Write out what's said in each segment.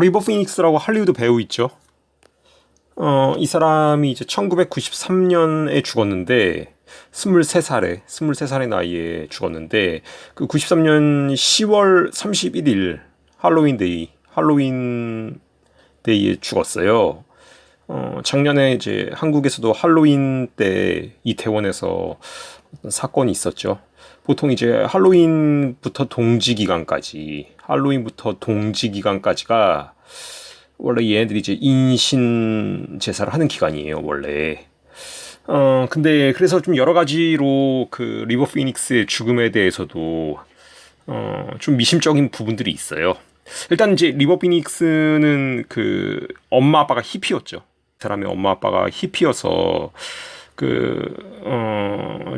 리버 피닉스라고 할리우드 배우 있죠. 이 사람이 이제 1993년에 죽었는데, 23살의 나이에 죽었는데, 그 93년 10월 31일 할로윈 데이에 죽었어요. 작년에 이제 한국에서도 할로윈 때 이태원에서 어떤 사건이 있었죠. 보통 이제 할로윈부터 동지 기간까지가 원래 얘네들이 이제 인신 제사를 하는 기간이에요, 원래. 근데 그래서 좀 여러 가지로 그 리버 피닉스의 죽음에 대해서도 좀 미심적인 부분들이 있어요. 일단 이제 리버 피닉스는 그 엄마 아빠가 히피였죠. 사람의 엄마 아빠가 히피여서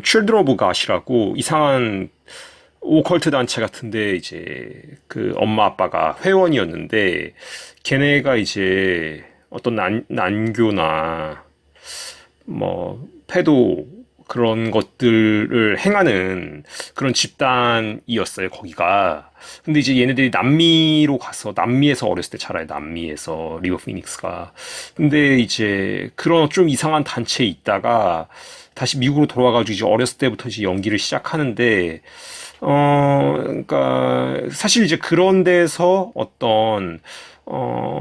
Children of God이라고 이상한 오컬트 단체 같은데 이제 그 엄마 아빠가 회원이었는데 걔네가 이제 어떤 난교나 뭐 패도 그런 것들을 행하는 그런 집단이었어요, 거기가. 근데 이제 얘네들이 남미에서 어렸을 때 자라요, 남미에서, 리버 피닉스가. 근데 이제 그런 좀 이상한 단체에 있다가 다시 미국으로 돌아와가지고 이제 어렸을 때부터 이제 연기를 시작하는데, 그러니까 사실 이제 그런 데서 어떤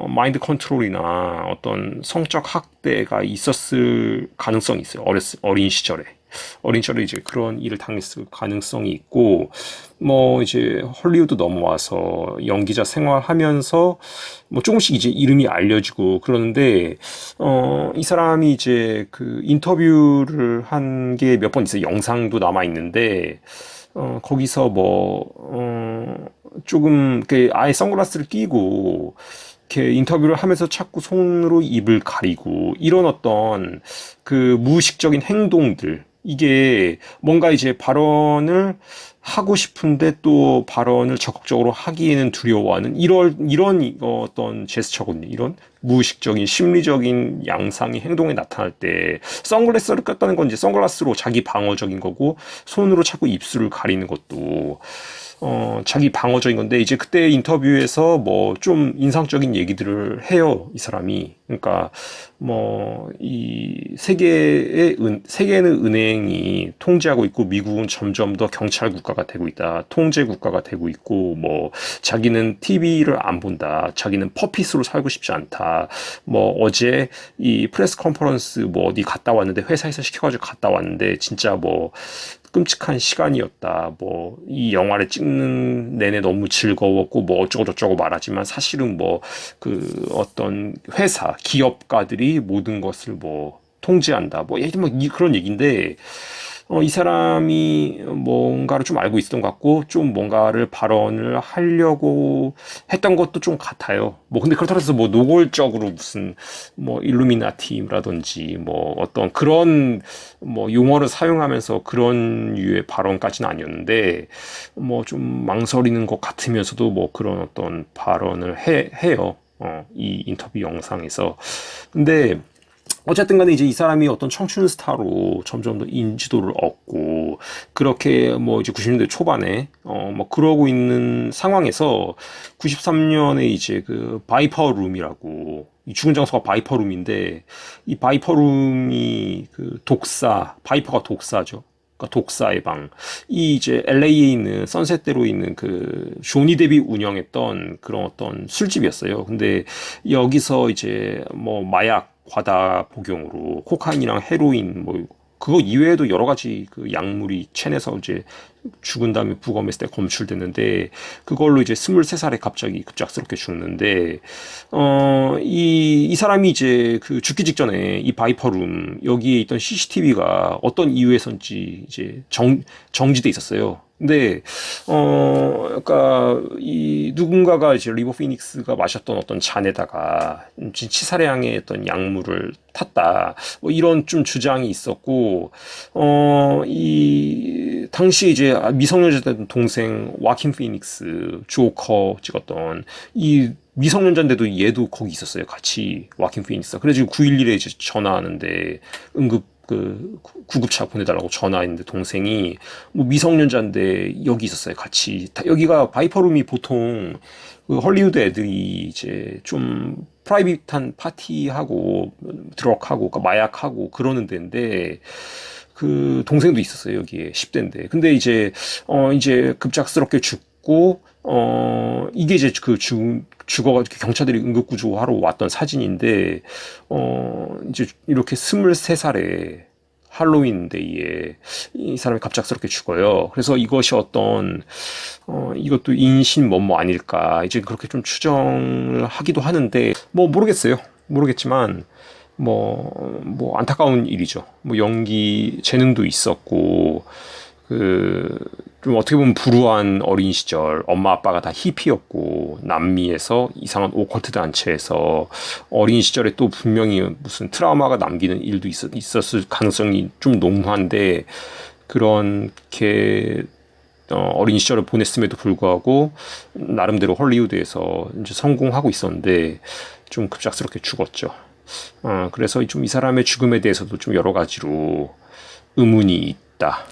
마인드 컨트롤이나 어떤 성적 학대가 있었을 가능성이 있어요. 어린 시절에 이제 그런 일을 당했을 가능성이 있고, 뭐 이제 헐리우드 넘어와서 연기자 생활하면서 뭐 조금씩 이제 이름이 알려지고 그러는데, 이 사람이 이제 그 인터뷰를 한 게 몇 번 있어요. 영상도 남아 있는데, 거기서 조금, 아예 선글라스를 끼고, 이렇게 인터뷰를 하면서 자꾸 손으로 입을 가리고, 이런 어떤 그 무의식적인 행동들, 이게 뭔가 이제 발언을 하고 싶은데 또 발언을 적극적으로 하기에는 두려워하는 이런 어떤 제스처거든요. 이런 무의식적인 심리적인 양상이 행동에 나타날 때 선글라스를 꼈다는 건 이제 선글라스로 자기 방어적인 거고 손으로 자꾸 입술을 가리는 것도 자기 방어적인 건데 이제 그때 인터뷰에서 뭐 좀 인상적인 얘기들을 해요, 이 사람이. 그러니까 뭐 이 세계는 은행이 통제하고 있고 미국은 점점 더 경찰 국가가 되고 있다. 통제 국가가 되고 있고 뭐 자기는 TV를 안 본다. 자기는 퍼핏으로 살고 싶지 않다. 뭐 어제 이 프레스 컨퍼런스 뭐 어디 갔다 왔는데 회사에서 시켜가지고 갔다 왔는데 진짜 뭐 끔찍한 시간이었다. 뭐 이 영화를 찍는 내내 너무 즐거웠고 뭐 어쩌고 저쩌고 말하지만 사실은 뭐 그 어떤 기업가들이 모든 것을 뭐 통제한다. 뭐 예를 들면 그런 얘기인데 이 사람이 뭔가를 좀 알고 있었던 것 같고, 좀 뭔가를 발언을 하려고 했던 것도 좀 같아요. 뭐, 근데 그렇다고 해서 뭐, 노골적으로 무슨, 뭐, 일루미나티라든지, 뭐, 어떤 그런, 뭐, 용어를 사용하면서 그런 유의 발언까지는 아니었는데, 뭐, 좀 망설이는 것 같으면서도 뭐, 그런 어떤 발언을 해요. 이 인터뷰 영상에서. 근데, 어쨌든 간에 이제 이 사람이 어떤 청춘 스타로 점점 더 인지도를 얻고, 그렇게 뭐 이제 90년대 초반에, 뭐 그러고 있는 상황에서 93년에 이제 그 바이퍼 룸이라고, 이 죽은 장소가 바이퍼 룸인데, 이 바이퍼 룸이 바이퍼가 독사죠. 그러니까 독사의 방. 이 이제 LA에 있는 선셋대로 있는 그 조니 데비 운영했던 그런 어떤 술집이었어요. 근데 여기서 이제 뭐 마약 과다 복용으로 코카인이랑 헤로인 뭐 그거 이외에도 여러 가지 그 약물이 체내서 이제 죽은 다음에 부검했을 때 검출됐는데 그걸로 이제 23살에 갑자기 급작스럽게 죽는데 이 사람이 이제 그 죽기 직전에 이 바이퍼룸 여기에 있던 CCTV가 어떤 이유에선지 이제 정지돼 있었어요. 근데 그러니까 이 누군가가 이제 리버 피닉스가 마셨던 어떤 잔에다가 치사량의 어떤 약물을 탔다. 뭐 이런 좀 주장이 있었고 이 당시 이제 미성년자였던 동생 와킨 피닉스 조커 찍었던 이 미성년자인데도 얘도 거기 있었어요. 같이 와킨 피닉스가. 그래가지고 911에 이제 전화하는데 응급 구급차 보내달라고 전화했는데 동생이 뭐 미성년자인데 여기 있었어요. 같이. 여기가 바이퍼룸이 보통 그 헐리우드 애들이 이제 좀 프라이빗한 파티하고 드럭하고 그러니까 마약하고 그러는 데인데 그 동생도 있었어요. 여기에 10대인데. 근데 이제 급작스럽게 죽고 이게 이제 죽어가지고 경찰들이 응급구조하러 왔던 사진인데, 이제 이렇게 23살에 할로윈 데이에 이 사람이 갑작스럽게 죽어요. 그래서 이것이 이것도 인신 뭐뭐 아닐까. 이제 그렇게 좀 추정을 하기도 하는데, 뭐 모르겠어요. 모르겠지만, 뭐 안타까운 일이죠. 뭐 연기 재능도 있었고, 좀 어떻게 보면 불우한 어린 시절, 엄마 아빠가 다 히피였고, 남미에서 이상한 오컬트 단체에서 어린 시절에 또 분명히 무슨 트라우마가 남기는 일도 있었을 가능성이 좀 농후한데, 그렇게, 어린 시절을 보냈음에도 불구하고, 나름대로 헐리우드에서 이제 성공하고 있었는데, 좀 급작스럽게 죽었죠. 그래서 좀 이 사람의 죽음에 대해서도 좀 여러 가지로 의문이 있다.